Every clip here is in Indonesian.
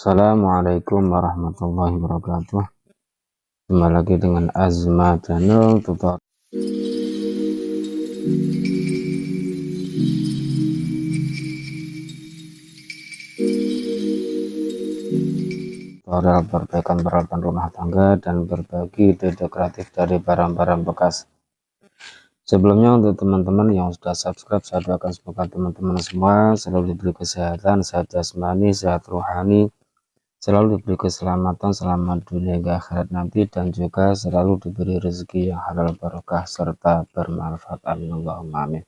Assalamualaikum warahmatullahi wabarakatuh. Kembali lagi dengan Azma Channel tutorial perbaikan peralatan rumah tangga dan berbagi ide kreatif dari barang-barang bekas. Sebelumnya, untuk teman-teman yang sudah subscribe, saya doakan semoga teman-teman semua selalu diberi kesehatan, sehat jasmani, sehat rohani, selalu diberi keselamatan selama dunia hingga akhirat nanti, dan juga selalu diberi rezeki yang halal barokah serta bermanfaat. Amin Allahumma amin.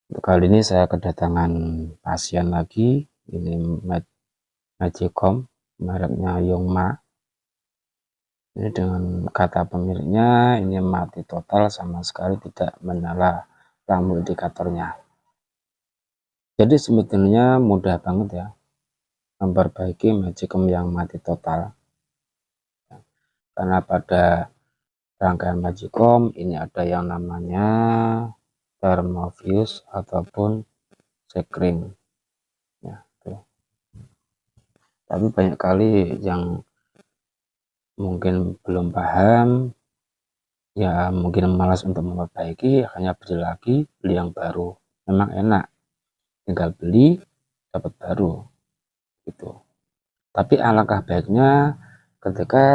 Untuk kali ini saya kedatangan pasien lagi. Ini Magicom, mereknya Yongma. Ini dengan kata pemiliknya, ini mati total, sama sekali tidak menyala lampu indikatornya. Jadi sebetulnya mudah banget ya memperbaiki Magicom yang mati total, karena pada rangkaian Magicom ini ada yang namanya thermofuse ataupun sekring ya, tuh. Tapi banyak kali yang mungkin belum paham ya, mungkin malas untuk memperbaiki, hanya beli lagi, beli yang baru. Memang enak, tinggal beli dapat baru gitu. Tapi alangkah baiknya ketika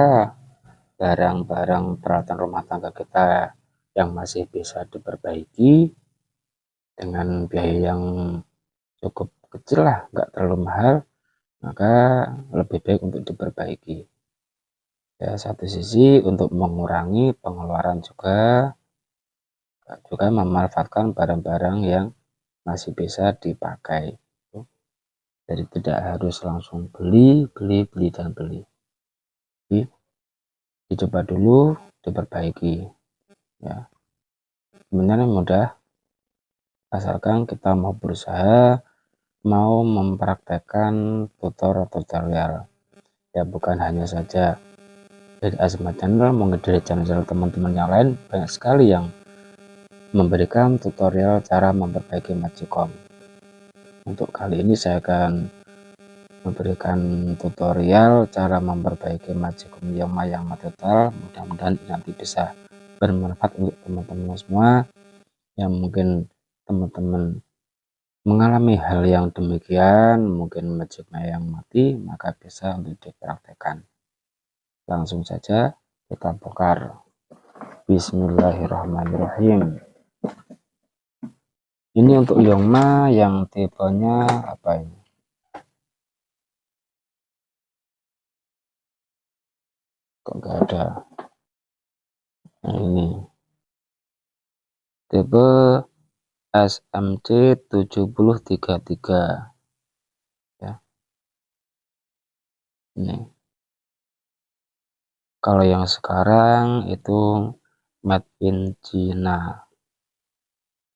barang-barang peralatan rumah tangga kita yang masih bisa diperbaiki dengan biaya yang cukup kecil lah, nggak terlalu mahal, maka lebih baik untuk diperbaiki ya. Satu sisi untuk mengurangi pengeluaran, juga memanfaatkan barang-barang yang masih bisa dipakai. Jadi tidak harus langsung beli dan beli. Jadi dicoba dulu, diperbaiki ya. Sebenarnya mudah, asalkan kita mau berusaha, mau mempraktekkan tutorial ya. Bukan hanya saja dari Azma Channel, mungkin dari channel teman-teman yang lain banyak sekali yang memberikan tutorial cara memperbaiki Magicom. Untuk kali ini saya akan memberikan tutorial cara memperbaiki Magicom Yongma yang mati total. Mudah-mudahan nanti bisa bermanfaat untuk teman-teman semua yang mungkin teman-teman mengalami hal yang demikian, mungkin Magicom yang mati, maka bisa untuk dipraktekkan. Langsung saja kita bongkar. Bismillahirrahmanirrahim. Ini untuk Yongma yang tipenya apa ini? Kok nggak ada? Nah, ini tipe SMC 7033 ya. Ini kalau yang sekarang itu made in China.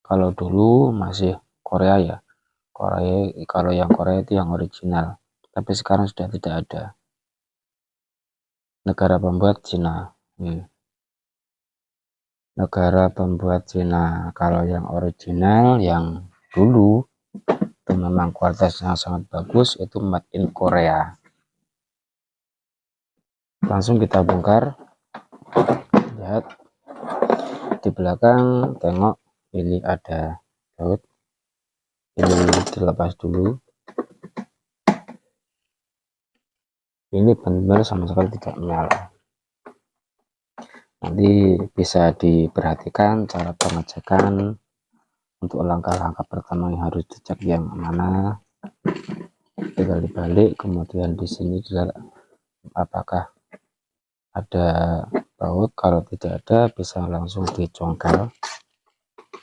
Kalau dulu masih Korea ya. Kalau yang Korea itu yang original, tapi sekarang sudah tidak ada. Negara pembuat Cina. Negara pembuat Cina. Kalau yang original yang dulu itu memang kualitasnya sangat bagus, itu made in Korea. Langsung kita bongkar. Lihat di belakang, tengok ini ada baut. Ini dilepas dulu. Ini benar-benar sama sekali tidak menyala. Nanti bisa diperhatikan cara pengecekan. Untuk langkah-langkah pertama yang harus dicek yang mana, tinggal dibalik, kemudian di sini juga apakah ada baut. Kalau tidak ada, bisa langsung dicongkel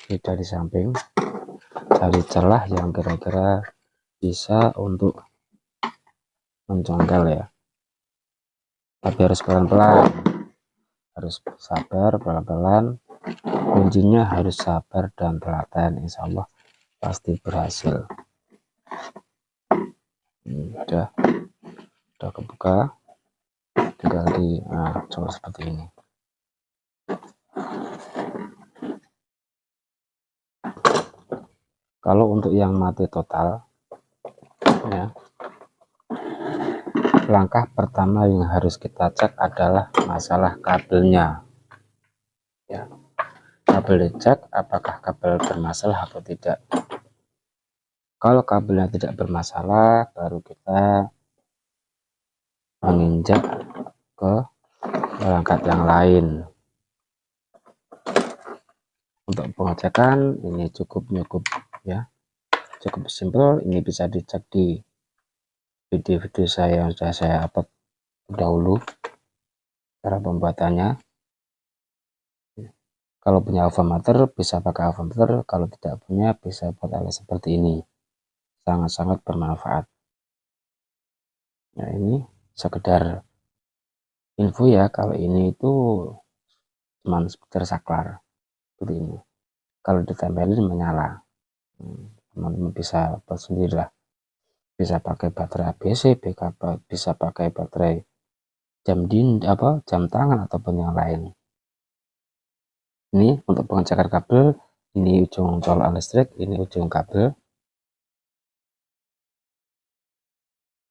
dari samping, cari celah yang kira-kira bisa untuk mencongkel ya. Tapi harus pelan-pelan, harus sabar, pelan-pelan. Kuncinya harus sabar dan telaten, insya Allah pasti berhasil. Udah kebuka, tinggal coba seperti ini. Kalau untuk yang mati total ya, langkah pertama yang harus kita cek adalah masalah kabelnya ya. Kabel dicek apakah kabel bermasalah atau tidak. Kalau kabelnya tidak bermasalah, baru kita menginjak ke perangkat yang lain. Untuk pengecekan ini cukup ya, cukup simpel. Ini bisa dicek di video-video saya yang sudah saya upload dahulu cara pembuatannya. Kalau punya avometer bisa pakai avometer, kalau tidak punya bisa buat alat seperti ini, sangat-sangat bermanfaat. Nah, ini sekedar info ya, kalau ini itu cuman sekedar saklar seperti ini. Kalau ditempelin menyala, teman-teman bisa buat sendiri lah. Bisa pakai baterai ABC, bisa pakai baterai jam tangan ataupun yang lain. Ini untuk pengecekan kabel, ini ujung colokan listrik, ini ujung kabel.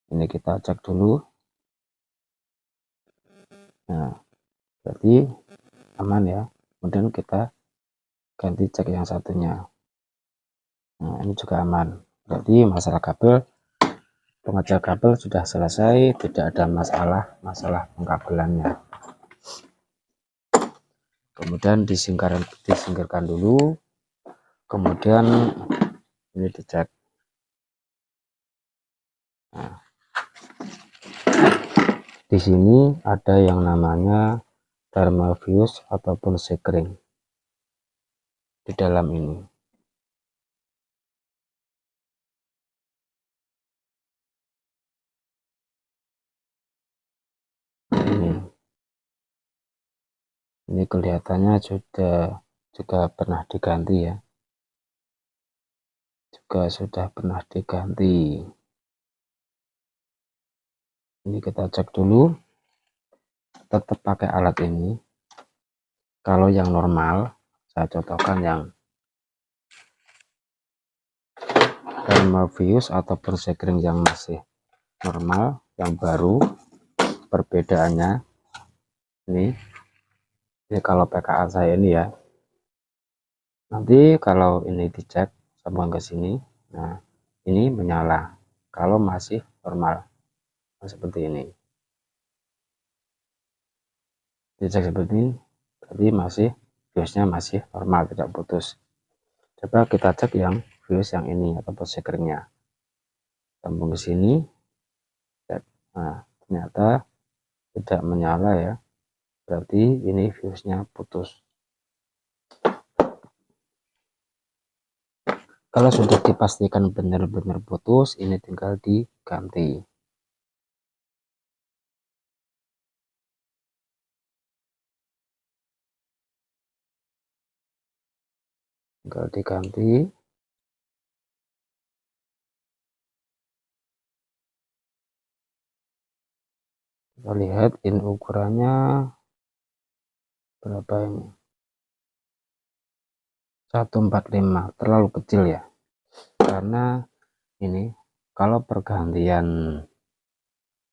Ini kita cek dulu. Nah, berarti aman ya. Kemudian kita ganti cek yang satunya. Nah, ini juga aman. Berarti masalah kabel, pengecekan kabel sudah selesai, tidak ada masalah pengkabelannya. Kemudian disingkirkan dulu, kemudian ini dicek. Nah, di sini ada yang namanya thermal fuse ataupun sekring di dalam ini. Ini kelihatannya juga pernah diganti ya. Juga sudah pernah diganti. Ini kita cek dulu. Tetap pakai alat ini. Kalau yang normal, saya contohkan yang thermal fuse ataupun sekring yang masih normal, yang baru, perbedaannya ini kalau PKA saya ini ya. Nanti kalau ini dicek sambung ke sini, nah ini menyala kalau masih normal, seperti ini. Dicek seperti ini, berarti masih fuse-nya masih normal, tidak putus. Coba kita cek yang fuse yang ini ataupun sekringnya, sambung ke sini. Nah, ternyata tidak menyala ya, berarti ini fuse-nya putus. Kalau sudah dipastikan benar-benar putus, ini tinggal diganti. Tinggal diganti. Kita lihat ini ukurannya berapa ini, 145, terlalu kecil ya, karena ini kalau pergantian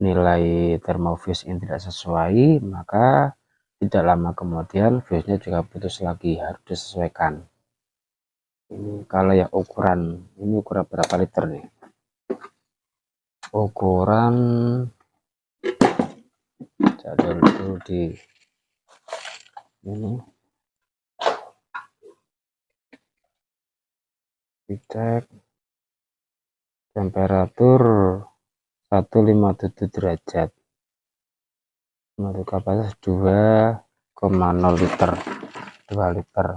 nilai thermal fuse ini tidak sesuai, maka tidak lama kemudian fuse-nya juga putus lagi, harus disesuaikan. Ini kalau yang ukuran, ini ukuran berapa liter nih, ukuran jadul dulu di ini, dicek temperatur 157 derajat, untuk kapasitas 2,0 liter, 2 liter.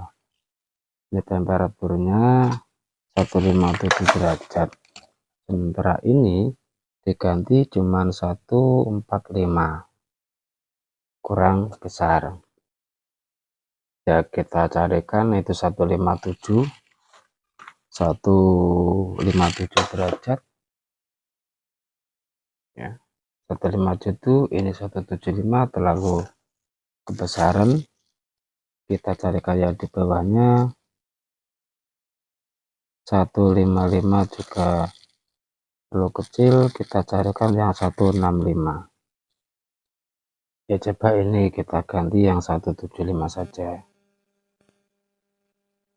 Ini temperaturnya 157 derajat, sementara ini diganti cuman 145, kurang besar ya. Kita carikan itu 157 derajat ya. 157, ini 175, terlalu kebesaran. Kita cari kayak di bawahnya 155 juga Kalau kecil kita carikan yang 165. Ya coba ini kita ganti yang 175 saja.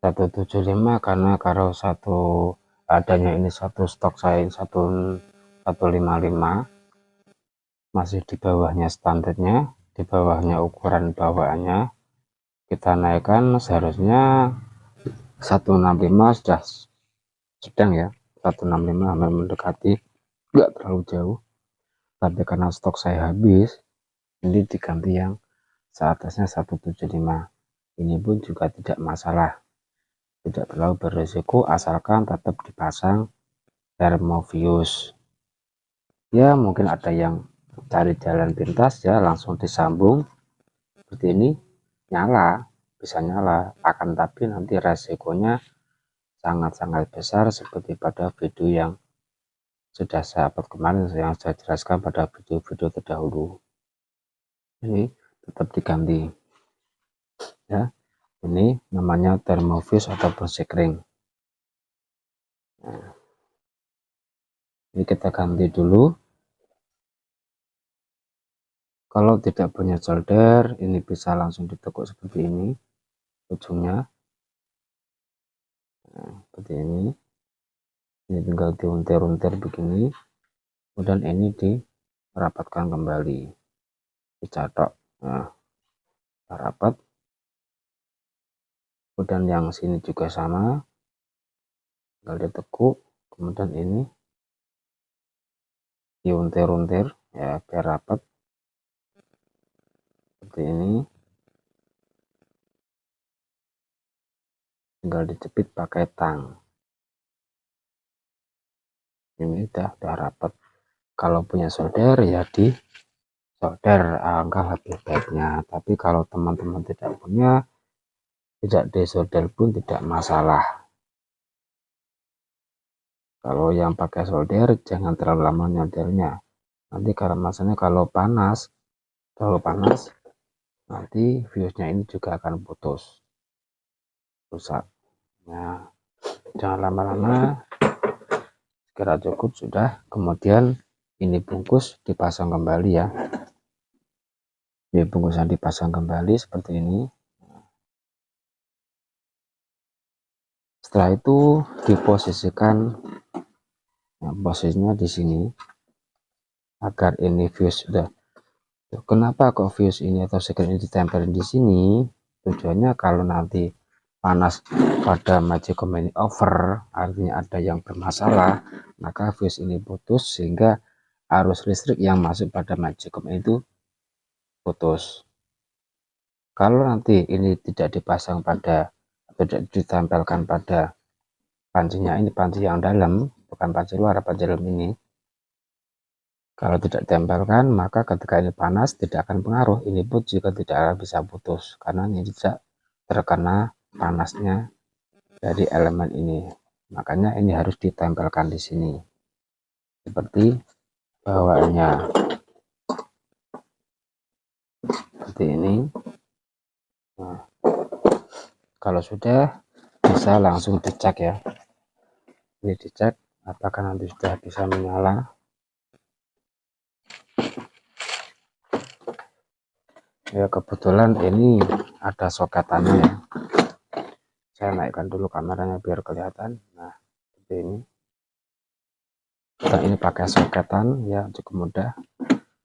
175 karena kalau satu adanya ini satu stok saya 155 masih di bawahnya standarnya, di bawahnya ukuran bawaannya. Kita naikkan seharusnya 165 sudah sedang ya, 165 hampir mendekati, enggak terlalu jauh. Tapi karena stok saya habis, ini diganti yang seatasnya 175. Ini pun juga tidak masalah, tidak terlalu berisiko asalkan tetap dipasang Thermovius. Ya mungkin ada yang cari jalan pintas ya langsung disambung seperti ini, nyala, bisa nyala, akan tapi nanti resikonya sangat-sangat besar seperti pada video yang sudah saya upload kemarin, yang saya jelaskan pada video-video terdahulu. Ini tetap diganti ya, ini namanya Thermovius atau bersih kering. Nah, ini kita ganti dulu. Kalau tidak punya solder, ini bisa langsung ditekuk seperti ini ujungnya. Nah, seperti ini tinggal diuntir-untir begini, kemudian ini dirapatkan kembali, dicatok. Nah, rapat. Kemudian yang sini juga sama, tinggal ditekuk, kemudian ini diuntir-untir ya biar rapat seperti ini, tinggal dicepit pakai tang. Ini udah rapat. Kalau punya solder ya di solder, angka lebih baiknya. Tapi kalau teman-teman tidak punya, tidak disolder pun tidak masalah. Kalau yang pakai solder jangan terlalu lama nyoldernya, nanti karena masalahnya kalau panas, terlalu panas, nanti fuse-nya ini juga akan putus, rusak. Nah, jangan lama-lama, kira cukup sudah. Kemudian ini bungkus dipasang kembali ya, ini bungkusan dipasang kembali seperti ini. Setelah itu diposisikan, nah, posisinya di sini agar ini fuse sudah. Kenapa kok fuse ini atau secret ini ditempelin di sini? Tujuannya kalau nanti panas pada magicom ini over, artinya ada yang bermasalah, maka fuse ini putus sehingga arus listrik yang masuk pada magicom itu putus. Kalau nanti ini tidak dipasang pada, tidak ditempelkan pada pancinya, ini panci yang dalam, bukan panci luar, panci dalam ini. Kalau tidak ditempelkan, maka ketika ini panas tidak akan pengaruh, ini pun juga tidak akan bisa putus karena ini tidak terkena panasnya dari elemen ini. Makanya ini harus ditempelkan di sini seperti bawaannya, seperti ini. Nah, kalau sudah bisa langsung dicek ya, ini dicek apakah nanti sudah bisa menyala. Ya kebetulan ini ada soketannya ya, saya naikkan dulu kameranya biar kelihatan. Nah seperti ini, dan ini pakai soketan ya, cukup mudah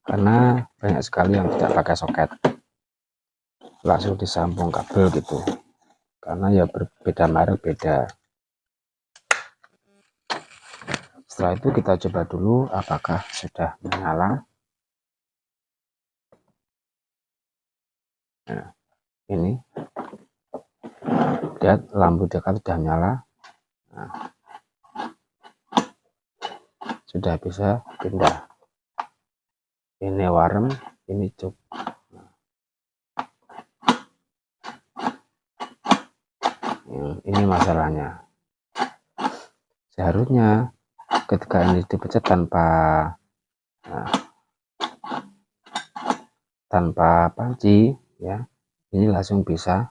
karena banyak sekali yang tidak pakai soket, langsung disambung kabel gitu, karena ya berbeda merek beda. Setelah itu kita coba dulu apakah sudah menyala. Nah ini lihat lampu dekat sudah nyala. Nah, sudah bisa pindah, ini warm, ini cup. Ini masalahnya, seharusnya ketika ini dipecat tanpa panci ya, ini langsung bisa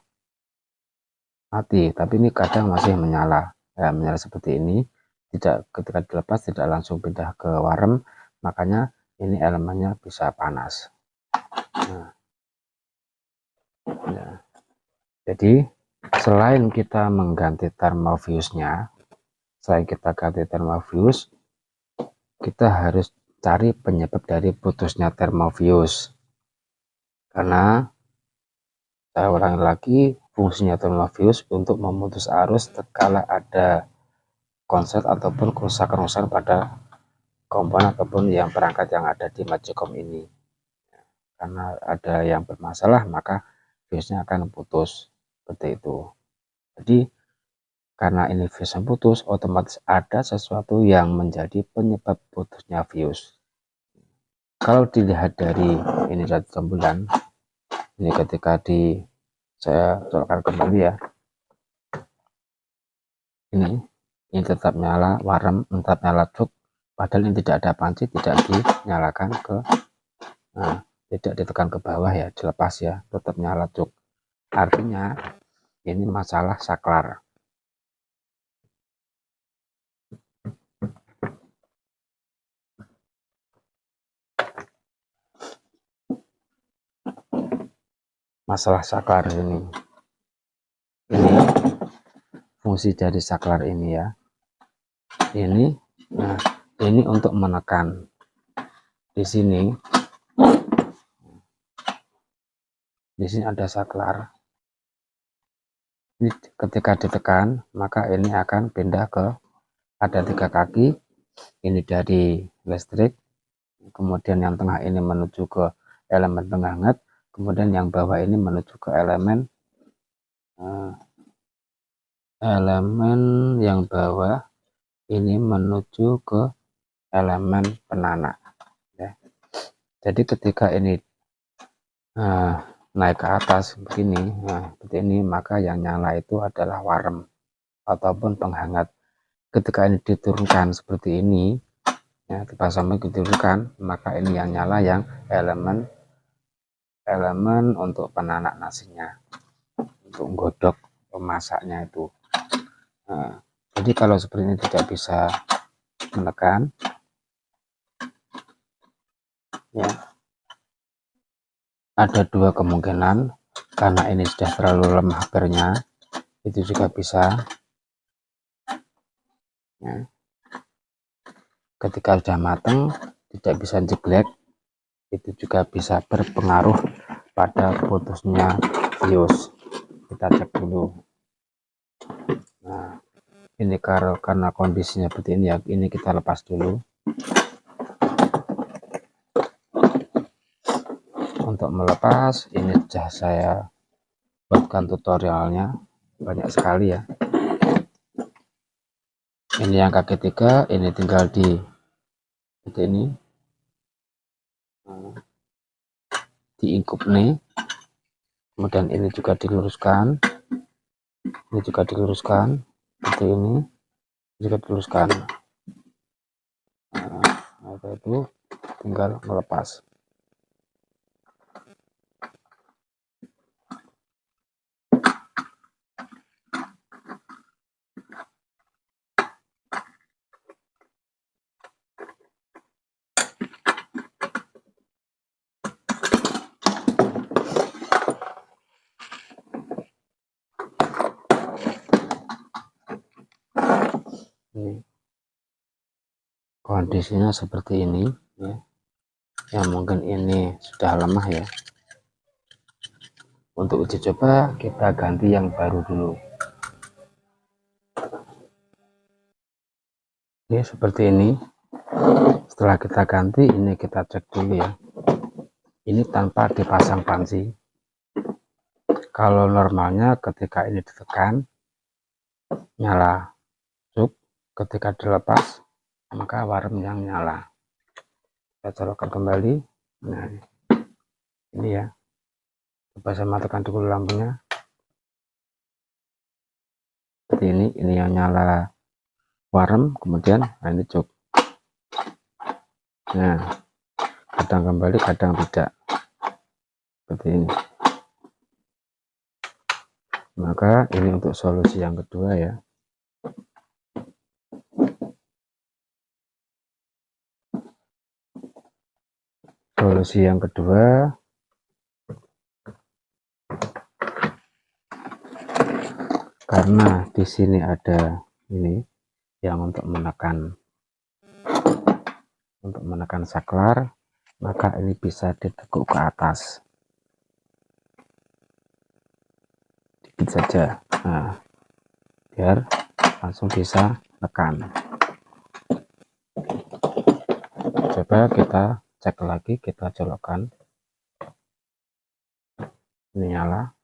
mati, tapi ini kadang masih menyala ya, menyala seperti ini. ketika dilepas tidak langsung pindah ke warm, makanya ini elemennya bisa panas. Nah, jadi selain kita mengganti thermal fuse-nya, kita harus cari penyebab dari putusnya thermal fuse. Karena saya ulangi lagi, fungsinya thermal fuse untuk memutus arus tatkala ada konslet ataupun kerusakan pada komponen ataupun yang perangkat yang ada di Magicom ini. Karena ada yang bermasalah, maka fuse-nya akan putus seperti itu. Jadi karena ini fuse putus, otomatis ada sesuatu yang menjadi penyebab putusnya fuse. Kalau dilihat dari ini dari tombolan, ini ketika saya colokkan kembali ya, ini tetap nyala warm, tetap nyala cuk, padahal ini tidak ada panci, tidak dinyalakan ke, tidak ditekan ke bawah ya, dilepas ya, tetap nyala cuk. Artinya ini masalah saklar. Masalah saklar ini fungsi dari saklar ini ya, ini untuk menekan di sini ada saklar. Ini ketika ditekan maka ini akan pindah ke, ada 3 kaki, ini dari listrik, kemudian yang tengah ini menuju ke elemen penghangat, kemudian yang bawah ini menuju ke elemen yang bawah ini menuju ke elemen penanak ya. Jadi ketika ini naik ke atas begini, seperti ini, maka yang nyala itu adalah warm ataupun penghangat. Ketika ini diturunkan seperti ini ya, dipasang diturunkan, maka ini yang nyala yang elemen untuk penanak nasinya, untuk godok pemasaknya itu. Jadi kalau seperti ini tidak bisa menekan ya, ada 2 kemungkinan. Karena ini sudah terlalu lemah bernya, itu juga bisa ya. Ketika sudah matang tidak bisa jeglek, itu juga bisa berpengaruh pada putusnya fuse. Kita cek dulu. Nah, ini karena kondisinya seperti ini ya, ini kita lepas dulu. Untuk melepas ini sudah saya buatkan tutorialnya, banyak sekali ya. Ini yang kaki 3, ini tinggal seperti ini, diingkup nih, kemudian ini juga diluruskan, ini juga diluruskan seperti ini, juga diluruskan. Nah, itu tinggal melepas. Ini kondisinya seperti ini ya. Yang mungkin ini sudah lemah ya. Untuk uji coba kita ganti yang baru dulu. Ini seperti ini. Setelah kita ganti, ini kita cek dulu ya. Ini tanpa dipasang panci. Kalau normalnya ketika ini ditekan nyala cuk, ketika dilepas maka warm yang nyala. Kita colokkan kembali. Nah, ini ya, coba saya matikan dulu lampunya seperti ini yang nyala warm, kemudian ini cuk. Nah, kadang kembali kadang tidak, seperti ini. Maka ini untuk solusi yang kedua ya. Solusi yang kedua, karena di sini ada ini yang untuk menekan saklar, maka ini bisa ditekuk ke atas dikit saja. Nah, biar langsung bisa tekan. Coba kita cek lagi, kita colokkan. Ini nyala,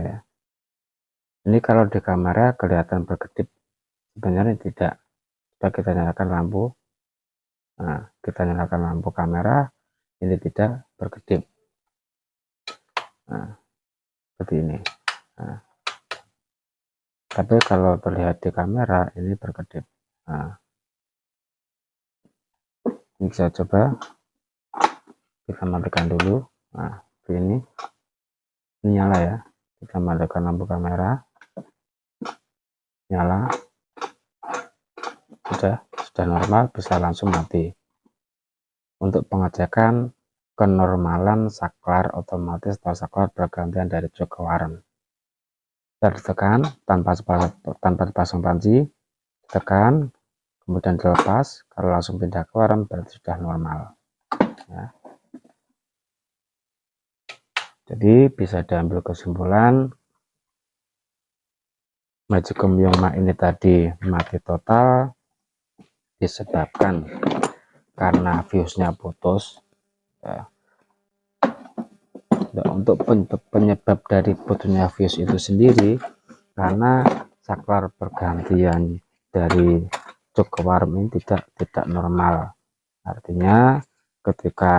ya. Ini kalau di kamera kelihatan berkedip, sebenarnya tidak. Coba kita nyalakan lampu. Nah, kita nyalakan lampu kamera, ini tidak berkedip. Nah, seperti ini. Nah, tapi kalau terlihat di kamera ini berkedip. Nah, ini saya coba, kita matikan dulu. Nah, ini nyala ya. Kita matikan lampu kamera, nyala, sudah normal, bisa langsung mati. Untuk pengecekan kenormalan saklar otomatis atau saklar bergantian dari jok ke warem, kita ditekan tanpa dipasang panci, tekan, kemudian dilepas. Kalau langsung pindah ke warem berarti sudah normal ya. Jadi bisa diambil kesimpulan, Magicom Yongma ini tadi mati total disebabkan karena fuse-nya putus ya. Nah, untuk penyebab dari putusnya fuse itu sendiri karena saklar pergantian dari jok ke warem ini tidak normal. Artinya ketika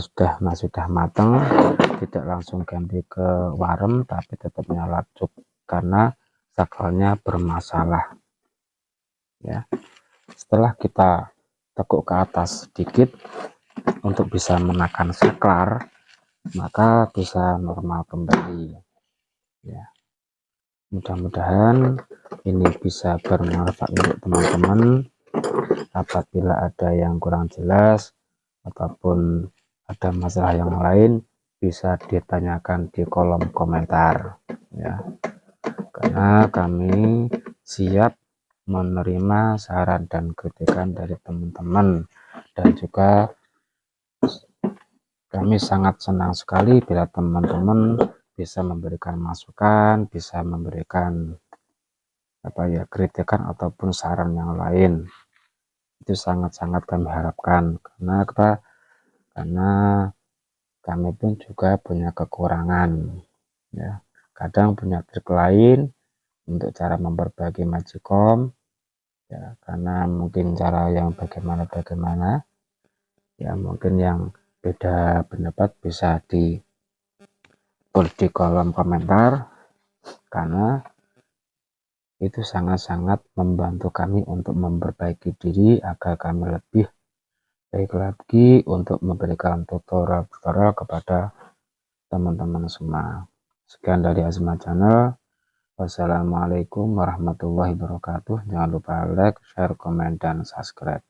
sudah matang, tidak langsung ganti ke warem tapi tetap nyala jok karena saklarnya bermasalah ya. Setelah kita tekuk ke atas sedikit untuk bisa menekan saklar, maka bisa normal kembali ya. Mudah-mudahan ini bisa bermanfaat untuk teman-teman. Apabila ada yang kurang jelas ataupun ada masalah yang lain, bisa ditanyakan di kolom komentar ya, karena kami siap menerima saran dan kritikan dari teman-teman, dan juga kami sangat senang sekali bila teman-teman bisa memberikan masukan, bisa memberikan kritikan ataupun saran yang lain. Itu sangat-sangat kami harapkan, karena kami pun juga punya kekurangan ya. Kadang punya trik lain untuk cara memperbaiki Magicom ya, karena mungkin cara yang bagaimana ya, mungkin yang beda pendapat bisa tulis di kolom komentar, karena itu sangat-sangat membantu kami untuk memperbaiki diri agar kami lebih baik lagi untuk memberikan tutorial kepada teman-teman semua. Sekian dari Azma Channel. Wassalamualaikum warahmatullahi wabarakatuh. Jangan lupa like, share, komen, dan subscribe.